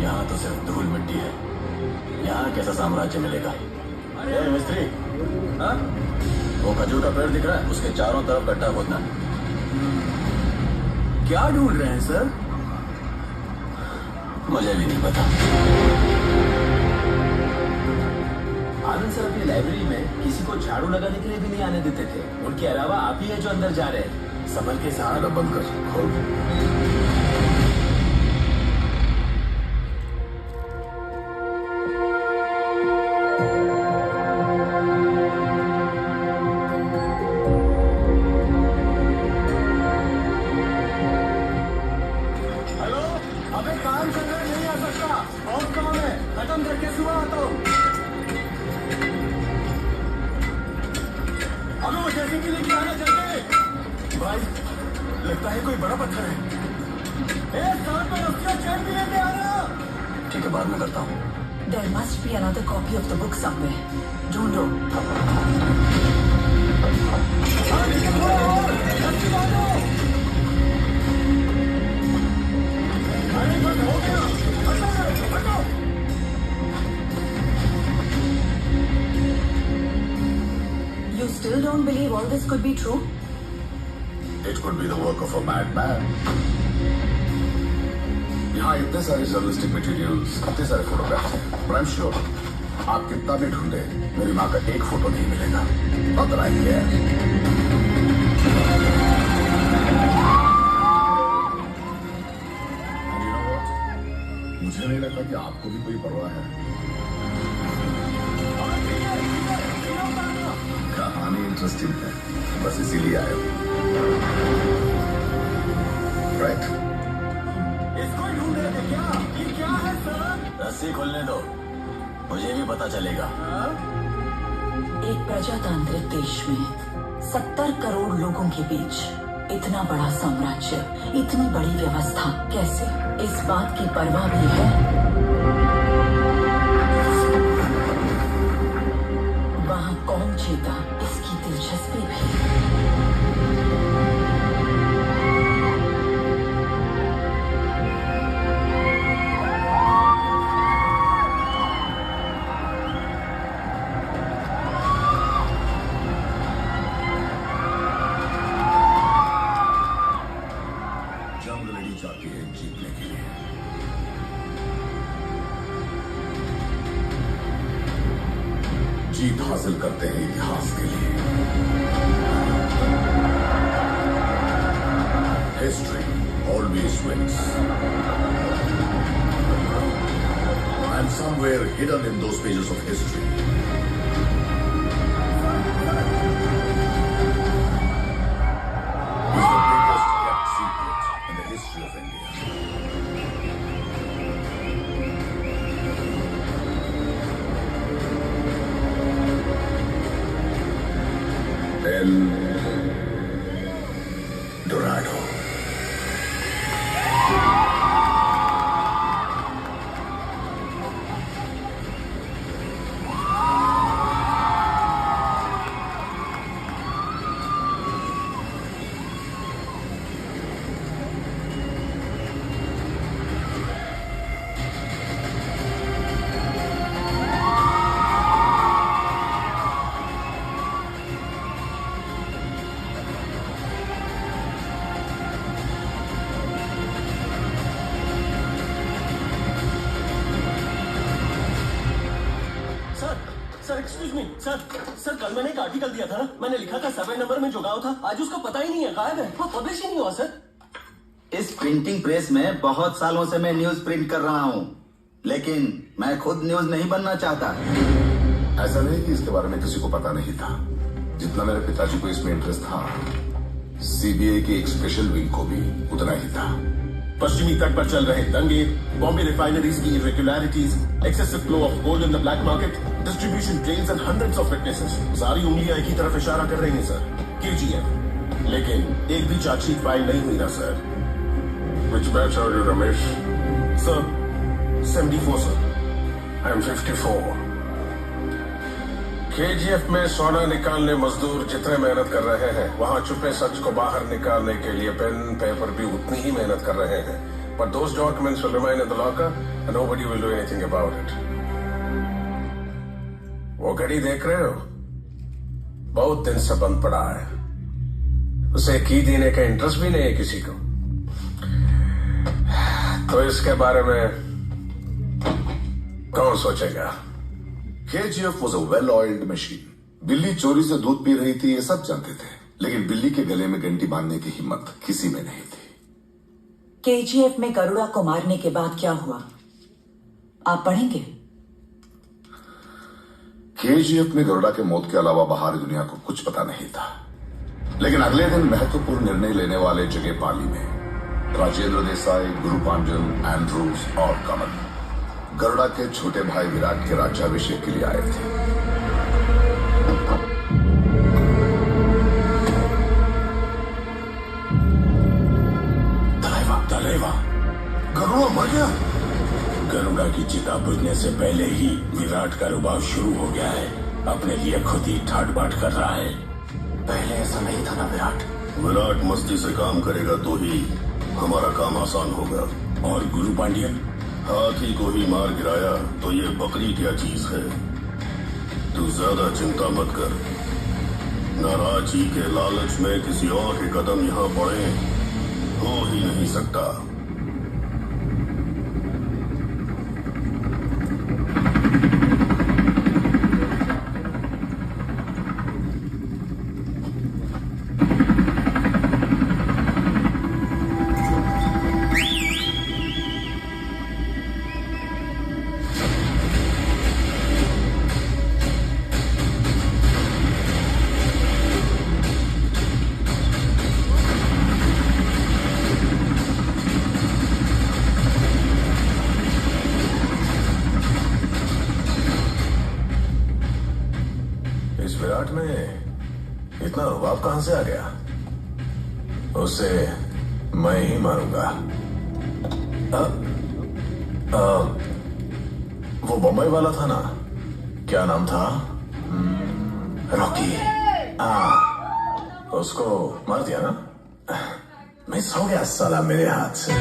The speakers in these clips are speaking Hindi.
यहाँ तो सिर्फ धूल मिट्टी है, यहाँ कैसा साम्राज्य मिलेगा? अरे मिस्त्री, हाँ? वो खजूर का पेड़ दिख रहा है, उसके चारों तरफ गड्ढा खोदना। क्या ढूंढ रहे हैं सर? मुझे भी नहीं पता। आनंद सर अपनी लाइब्रेरी में किसी को झाड़ू लगाने के लिए भी नहीं आने देते थे। उनके अलावा आप ही है जो अंदर जा रहे हैं। संभल के साथ बंद कर, खोल। खत्म करके सुबह आता हूँ। अबे वो जैसे कि लेके आना जल्दी। भाई लगता है कोई बड़ा पत्थर है। साथ में रस्सियाँ चैन भी लेके आना। ठीक है, बाद में करता हूँ। There must be another copy of the book somewhere. ढूंढो। अरे बस हो गया। हटो। You still don't believe all this could be true? It could be the work of a madman. यहाँ इतने सारे जर्नलिस्टिक मटेरियल्स, इतने सारे फोटोग्राफ्स हैं, but I'm sure आप कितना भी ढूंढे, मेरी माँ का एक फोटो नहीं मिलेगा। Not that I care. And you know what? मुझे नहीं लगता कि आपको भी कोई परवाह है। कहानी इंटरेस्टिंग है, बस इसीलिए आए हो। राइट? इसको ढूंढ रहे थे क्या? ये क्या है सर? रस्सी खोलने दो, मुझे भी पता चलेगा। एक प्रजातांत्रिक देश में 70 करोड़ लोगों के बीच इतना बड़ा साम्राज्य, इतनी बड़ी व्यवस्था कैसे? इस बात की परवाह भी है? वहाँ कौन जीता, इसकी दिलचस्पी भी। जंग लड़ी जाती है जीतने के लिए। जीत हासिल करते हैं इतिहास के लिए। History always wins. And somewhere hidden in those pages of history, is the biggest kept secret in the history of India. El Dorado. Sir excuse me sir कल मैंने एक आर्टिकल दिया था ना, मैंने लिखा था सर्वे नंबर में जो गाँव था, आज उसका पता ही नहीं है, गायब है, वो पब्लिश ही नहीं हुआ सर। इस प्रिंटिंग प्रेस में बहुत सालों से मैं न्यूज प्रिंट कर रहा हूँ, लेकिन मैं खुद न्यूज नहीं बनना चाहता। ऐसा नहीं कि इसके बारे में किसी को पता नहीं था। जितना मेरे पिताजी को इसमें इंटरेस्ट था, सीबीआई की एक स्पेशल विंग को भी उतना ही था। पश्चिमी तट पर चल रहे दंगे, बॉम्बे रिफाइनरीज की irregularities, excessive flow of gold in the black market, distribution trains and hundreds of witnesses, सारी उंगलियां एक ही तरफ इशारा कर रही हैं सर, केजीएफ। लेकिन एक भी चार्जशीट फाइल नहीं हुई ना sir. Which batch are you, Ramesh? Sir 74 sir. I'm 54. KGF में सोना निकालने मजदूर जितने मेहनत कर रहे हैं, वहाँ छुपे सच को बाहर निकालने के लिए पेन पेपर भी उतनी ही मेहनत कर रहे हैं। but those documents will remain in the locker and nobody will do anything about it. वो घड़ी देख रहे हो? बहुत दिन से बंद पड़ा है। उसे की देने का इंटरेस्ट भी नहीं है किसी को। तो इसके बारे में कौन सोचेगा? KGF was a well-oiled machine. बिल्ली चोरी से दूध पी रही थी, ये सब जानते थे, लेकिन बिल्ली के गले में घंटी बांधने की हिम्मत किसी में नहीं थी। KGF में गरुड़ा को मारने के बाद क्या हुआ, आप पढ़ेंगे? KGF में गरुड़ा के मौत के अलावा बाहरी दुनिया को कुछ पता नहीं था, लेकिन अगले दिन महत्वपूर्ण निर्णय लेने वाले जगह पाली में राजेंद्र देसाई, गुरु पांजन, एंड्रूज और कमल गरुड़ा के छोटे भाई विराट के राज्याभिषेक के लिए आए थे। तलेवा, गरुड़ा मर गया। गरुड़ा की चिता बुझने से पहले ही विराट का रुबाब शुरू हो गया है। अपने लिए खुद ही ठाट बाट कर रहा है। पहले ऐसा नहीं था ना विराट। विराट मस्ती से काम करेगा तो ही हमारा काम आसान होगा। और गुरु पांड्यन, हाथी को ही मार गिराया तो ये बकरी क्या चीज है। तू ज्यादा चिंता मत कर। नाराजी के लालच में किसी और के कदम यहाँ पड़े हो ही नहीं सकता। विराट में इतना रुबाब कहां से आ गया? उसे मैं ही मारूंगा। वो बम्बई वाला था ना, क्या नाम था? रॉकी। उसको मार दिया ना? मिस हो गया साला मेरे हाथ से।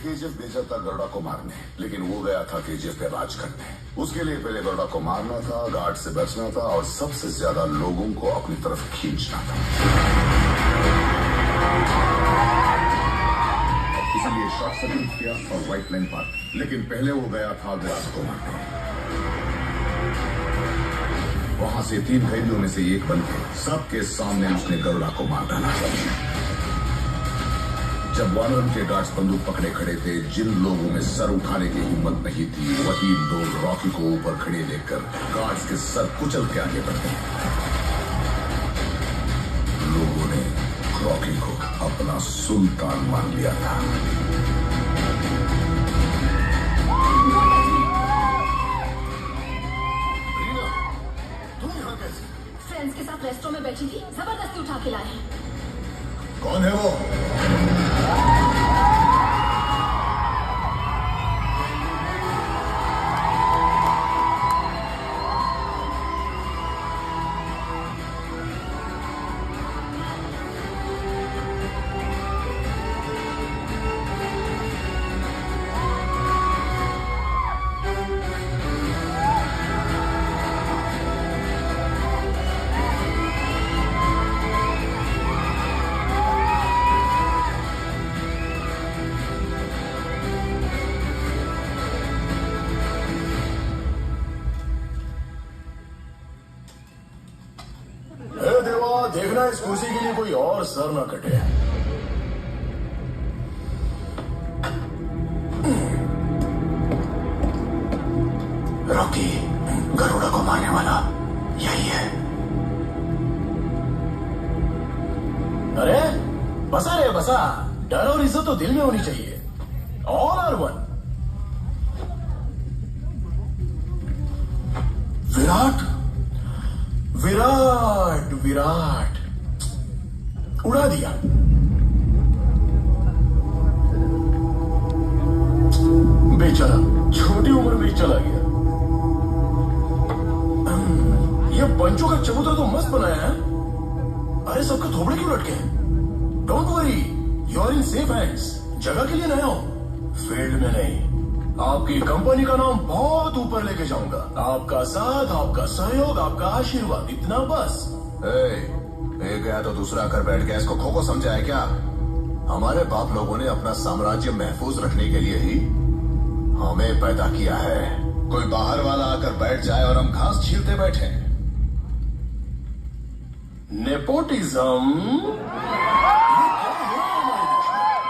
KGF भेजा था गरुड़ा को मारने, लेकिन वो गया था KGF पे राज करने। उसके लिए पहले गरुड़ा को मारना था, गार्ड से बचना था और सबसे ज्यादा लोगों को अपनी तरफ खींचना था। इसलिए शॉर्ट सर्किट किया और व्हाइट लाइन पार, लेकिन पहले वो गया था ग्रास को मारने। वहां से 3 कैदियों में से एक बनके सबके सामने उसने गरुड़ा को मार डाला। जब वानरन के गार्ड्स बंदूक पकड़े खड़े थे, जिन लोगों में सर उठाने की हिम्मत नहीं थी, वही लोग रॉकी को ऊपर खड़े देखकर गार्ड्स के सर कुचल के आगे बढ़ गए। लोगों ने रॉकी को अपना सुल्तान मान लिया था। तुम यहाँ कैसे? फ्रेंड्स के साथ रेस्टोरेंट में बैठी थी, जबरदस्ती उठा के लाए। कौन है वो? देखना इस कुर्सी के लिए कोई और सर ना कटे। रॉकी, गरुड़ा को मारने वाला यही है। अरे ऐसा डर और इज्जत तो दिल में होनी चाहिए। All are one. Virat Virat Virat उड़ा दिया। बेचारा छोटी उम्र में ही चला गया। ये पंचों का चबूतरा तो मस्त बनाया है। अरे सबके थोबड़े क्यों लटके हैं? Don't worry, you are in safe hands. जगह के लिए नया हो, फील्ड में नहीं। आपकी कंपनी का नाम बहुत ऊपर लेके जाऊंगा। आपका साथ, आपका सहयोग, आपका आशीर्वाद, इतना बस। एक गया तो दूसरा कर बैठ गया, इसको खो समझा है क्या? हमारे बाप लोगों ने अपना साम्राज्य महफूज रखने के लिए ही हमें पैदा किया है। कोई बाहर वाला आकर बैठ जाए और हम घास छीलते बैठे। नेपोटिज्म।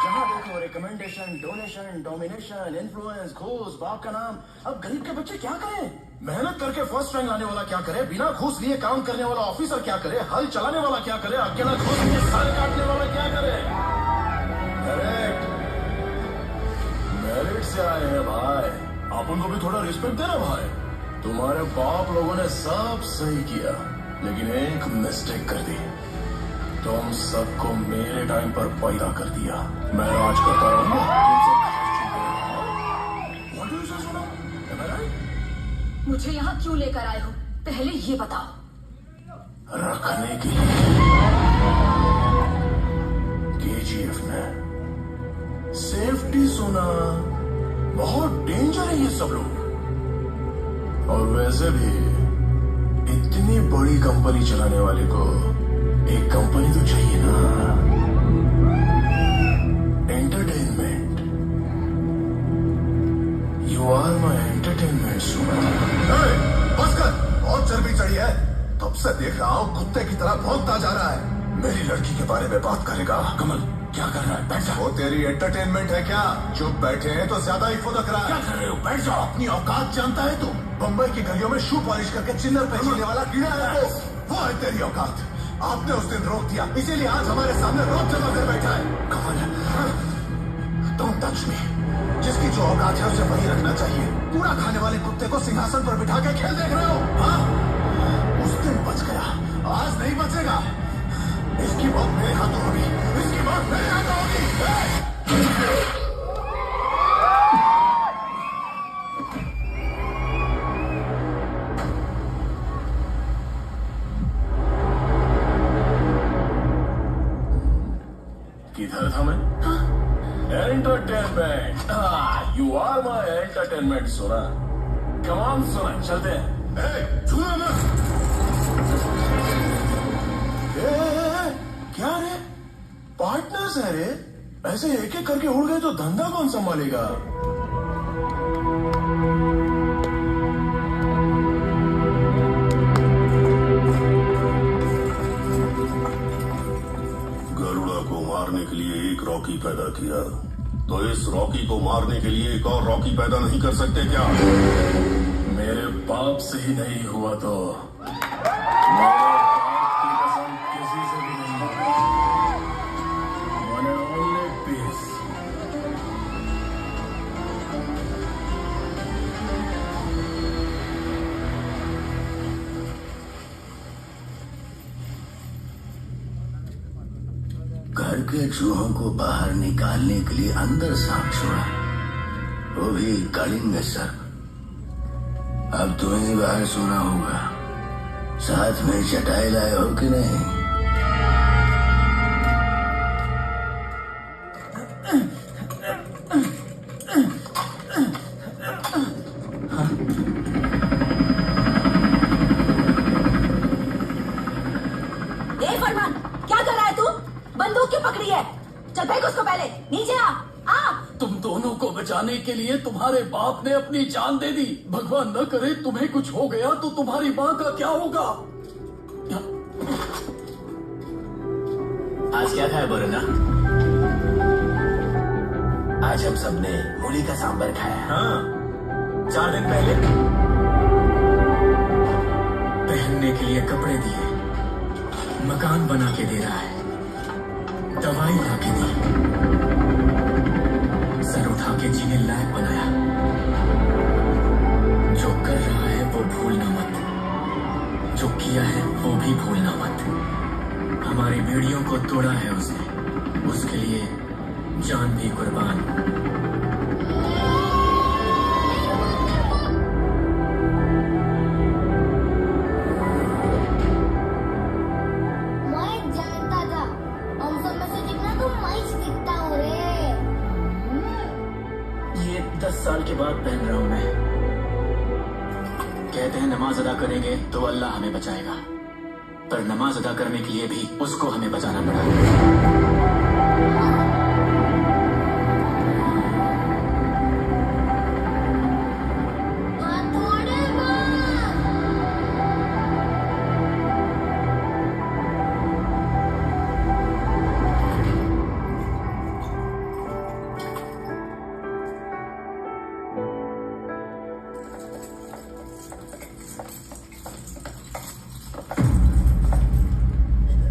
जहां देखो रिकमेंडेशन, डोनेशन, डोमिनेशन, इन्फ्लुएंस, घूस, बाप का नाम। अब गरीब के बच्चे क्या करें? मेहनत करके फर्स्ट रैंक लाने वाला क्या करे? बिना घूस लिए काम करने वाला ऑफिसर क्या करे? हल चलाने वाला क्या करे? अकेला घूस लिए साल काटने वाला क्या करे? करेक्ट, मेरिट से आए हैं भाई। अपन को भी थोड़ा रिस्पेक्ट देना भाई। तुम्हारे बाप लोगों ने सब सही किया, लेकिन एक मिस्टेक कर दी। तुम सबको मेरे टाइम पर पैदा कर दिया। मैं राज करता रहूंगा। मुझे यहाँ क्यों लेकर आए हो, पहले ये बताओ। रखने के लिए। केजीएफ ने सेफ्टी सुना, बहुत डेंजर है ये सब लोग। और वैसे भी इतनी बड़ी कंपनी चलाने वाले को एक कंपनी तो चाहिए ना। Entertainment. You are my entertainment सुना। बस कर, बहुत चर्बी चढ़ी है। तब से देख रहा हूँ कुत्ते की तरह भौंकता जा रहा है। मेरी लड़की के बारे में बात करेगा। कमल क्या कर रहा है? बैठ जाओ। वो तेरी एंटरटेनमेंट है क्या? चुप बैठे हैं तो ज्यादा ही फुदक रहा क्या है। कर रहे हो? बैठ जाओ। अपनी औकात जानता है तू? बम्बई की गलियों में शू पॉलिश करके चिल्लर पहनने वाला कीड़ा है वो है तेरी औकात। आपने उस दिन रोक दिया, इसीलिए आज हमारे सामने रोक जमा कर बैठा है। कमल, तुम टच में जिसकी जो औकात है उसे वही रखना चाहिए। पूरा खाने वाले कुत्ते को सिंहासन पर बिठा के खेल देख रहे हो? हाँ? उस दिन बच गया, आज नहीं बचेगा। इसकी मौत मेरे हाथों होगी, इसकी मौत मेरे हाथों होगी। किधर था मैं? Entertainment. You are my entertainment सुना। कमान सुना, चलते हैं। छूना मत। क्या रे? पार्टनर्स है रे। ऐसे एक एक करके उड़ गए तो धंधा कौन संभालेगा? गरुड़ा को मारने के लिए एक रॉकी पैदा किया, तो इस रॉकी को मारने के लिए एक और रॉकी पैदा नहीं कर सकते क्या? मेरे बाप से ही नहीं हुआ तो किसी से भी नहीं। One and only peace. घर के चूहों को बाहर निकालने के लिए अंदर सांप छोड़ा, वो भी कलिंग सर्प। अब तुम्हें बाहर सोना होगा। साथ में चटाई लाए हो कि नहीं? ए फरमान, क्या कर रहा है तू? बंदूक क्यों पकड़ी है? चल फेंक उसको, पहले नीचे आ। तुम दोनों को बचाने के लिए तुम्हारे बाप ने अपनी जान दे दी। भगवान न करे तुम्हें कुछ हो गया तो तुम्हारी माँ का क्या होगा? आज क्या खाया बोलो ना? आज हम सबने मूली का सांबर खाया। हाँ, 4 दिन पहले पहनने के लिए कपड़े दिए, मकान बना के दे रहा है। दवाई ला के दी, सर उठा के जीने लायक बनाया। जो कर रहा है वो भूलना मत, जो किया है वो भी भूलना मत। हमारी बेड़ियों को तोड़ा है उसने, उसके लिए जान भी कुर्बान। मैं जानता था हम सब में से जितना तो मैं ही दिखता हूँ रे। ये 10 साल के बाद पहन रहा हूं मैं। कहते हैं नमाज अदा करेंगे तो अल्लाह हमें बचाएगा, पर नमाज अदा करने के लिए भी उसको हमें बचाना पड़ा। हथौड़े मार।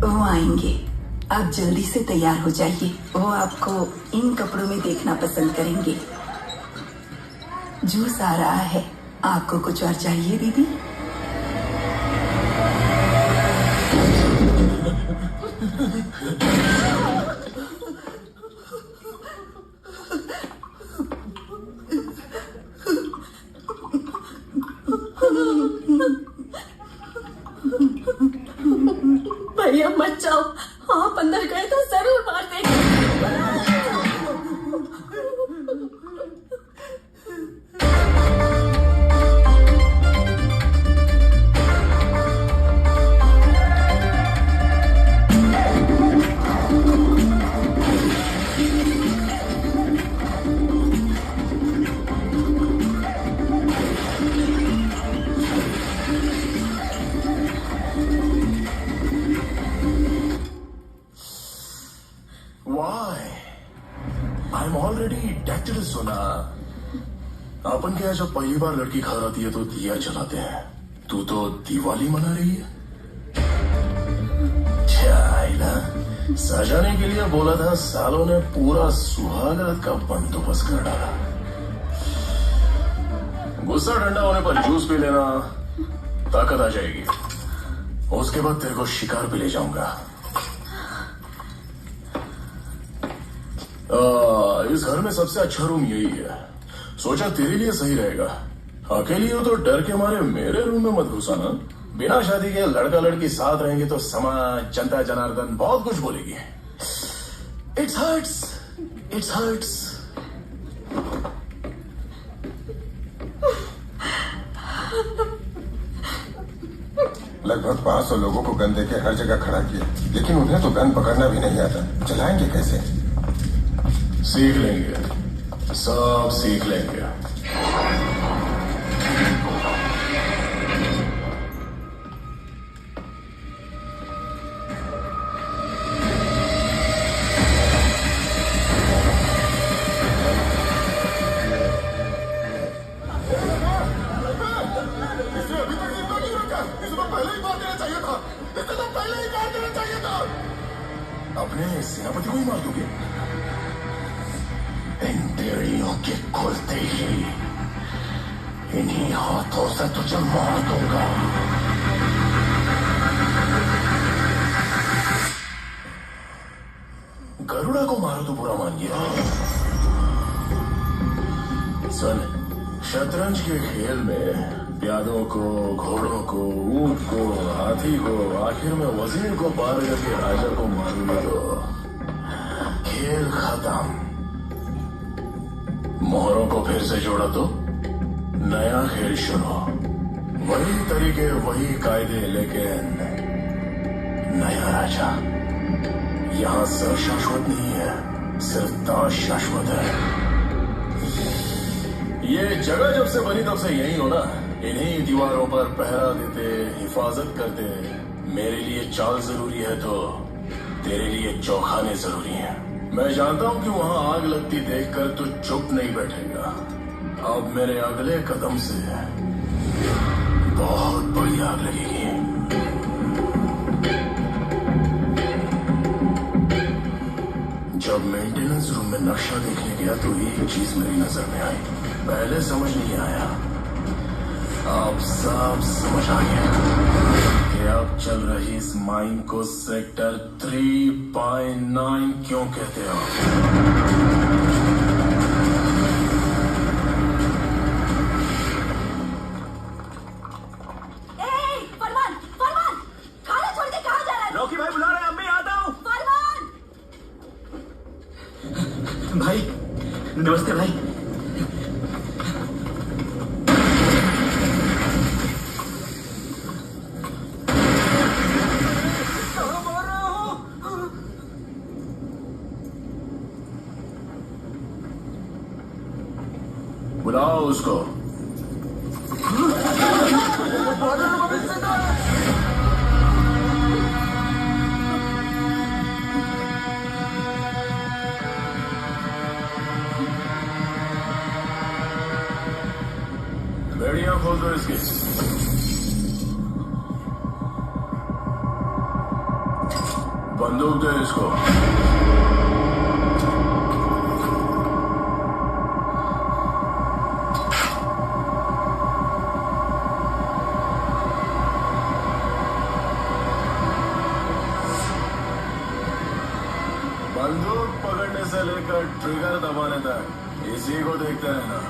वो आएंगे, आप जल्दी से तैयार हो जाइए। वो आपको इन कपड़ों में देखना पसंद करेंगे। जूस आ रहा है, आपको कुछ और चाहिए दीदी? भैया मत जाओ, आप अंदर गए तो जरूर मार देंगे। Why? I'm already dead to सोना। अपन क्या जब पहली बार लड़की घर आती है तो दिया जलाते हैं, तू तो दिवाली मना रही है। चाइना सजाने के लिए बोला था, सालों ने पूरा सुहागरात का बंदोबस्त कर डाला। गुस्सा ठंडा होने पर जूस पी लेना, ताकत आ जाएगी। उसके बाद तेरे को शिकार पे ले जाऊंगा। इस घर में सबसे अच्छा रूम यही है, सोचा तेरे लिए सही रहेगा। अकेली हो तो डर के मारे मेरे रूम में मत घुसाना। बिना शादी के लड़का लड़की साथ रहेंगे तो समाज, जनता जनार्दन बहुत कुछ बोलेगी। It's hurts, it's hurts. लगभग 500 लोगों को गन देके हर जगह खड़ा किया, लेकिन उन्हें तो गन पकड़ना भी नहीं आता। चलाएंगे कैसे? सीख लेंगे, सब सीख लेंगे। इसे अभी तक जिंदा क्यों रखा? इसे तो पहले ही मार देना चाहिए था। इसे तो पहले ही मार देना चाहिए था। अपने सेनापति को ही मार दोगे? इन बेड़ियों के खुलते ही इन्हीं हाथों से तुझे मार दूंगा। गरुड़ा को मारो तो बुरा मान गया। सुन, शतरंज के खेल में प्यादों को, घोड़ों को, ऊंट को, हाथी को, आखिर में वजीर को पार करके राजा को मारूंगा तो खेल खत्म। मोहरों को फिर से जोड़ा तो नया खेल शुरू। वही तरीके, वही कायदे, लेकिन नया राजा। यहाँ सर शाश्वत नहीं है, सिर्फ ताश शाश्वत है। ये जगह जब से बनी तब से यही हो ना। इन्हीं दीवारों पर पहरा देते, हिफाजत करते। मेरे लिए चाल जरूरी है तो तेरे लिए चौखाने जरूरी हैं। मैं जानता हूं कि वहां आग लगती देखकर तू चुप नहीं बैठेगा। अब मेरे अगले कदम से बहुत बड़ी आग लगेगी। जब मेंटेनेंस रूम में नक्शा देखने गया तो एक चीज मेरी नजर में आई। पहले समझ नहीं आया, अब साफ समझ आ गया कि अब चल रही इस माइन को सेक्टर 3/9 क्यों कहते हो। भाई नमस्ते भाई। बुलाओ उसको। बेड़ियां खोल दो इसकी। बंदूक दो इसको। बंदूक पकड़ने से लेकर ट्रिगर दबाने तक इसी को देखते रहना।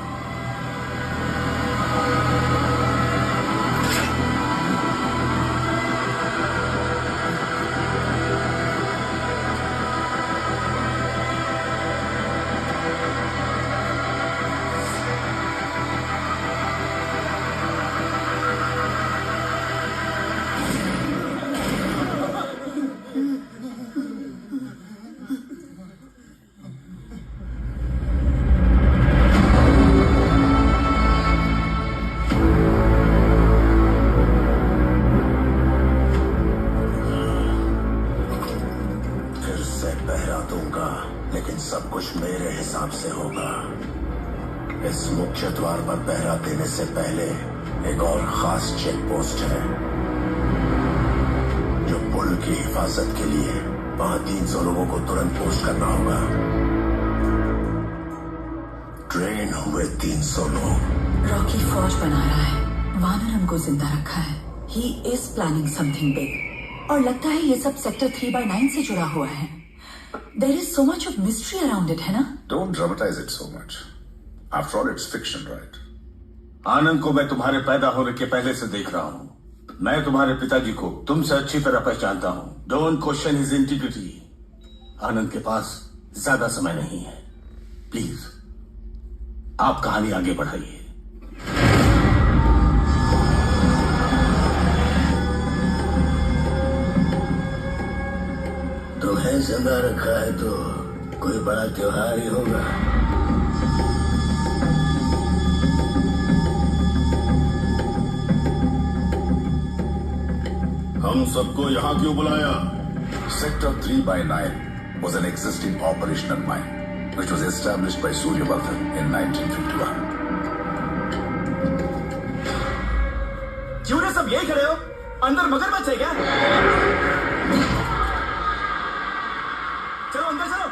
लेकिन सब कुछ मेरे हिसाब से होगा। इस मुख्य द्वार पर पहरा देने से पहले एक और खास चेक पोस्ट है जो पुल की हिफाजत के लिए वहां 300 लोगों को तुरंत पोस्ट करना होगा। ट्रेन हुए 300 लोग। रॉकी फौज बना रहा है, वानरम को जिंदा रखा है। He is planning something big और लगता है ये सब सेक्टर 3/9 से जुड़ा हुआ है। There is so much of mystery around it, है ना? Don't dramatize it so much. After all, it's fiction, right? आनंद को मैं तुम्हारे पैदा होने के पहले से देख रहा हूँ। मैं तुम्हारे पिताजी को तुमसे अच्छी तरह पहचानता हूँ। Don't question his integrity. आनंद के पास ज्यादा समय नहीं है। प्लीज आप कहानी आगे बढ़ाइए। तुम्हें जिंदा रखा है तो कोई बड़ा त्योहार ही होगा। हम सबको यहाँ क्यों बुलाया? Sector 3/9 was an existing operational mine which was established by Suryavardhan in 1951. क्यों रे सब यही खड़े हो? अंदर मगरमच्छ है क्या? चलो अंदर चलो।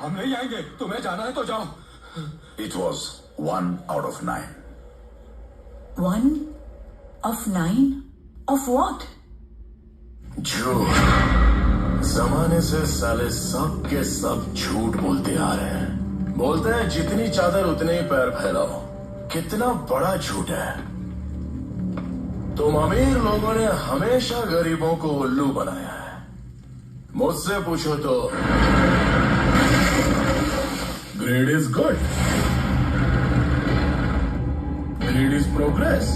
हम नहीं आएंगे, तुम्हें जाना है तो जाओ। It was 1 out of 9. 1 of 9 of what? झूठ। जमाने से साले सब के सब झूठ बोलते आ रहे हैं। बोलते हैं जितनी चादर उतने ही पैर फैलाओ। कितना बड़ा झूठ है। तुम अमीर लोगों ने हमेशा गरीबों को उल्लू बनाया है। मुझसे पूछो तो grade is good, grade is progress.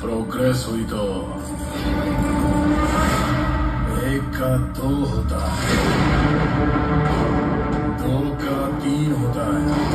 Progress हुई तो 1 का 2 होता है, 2 का 3 होता है।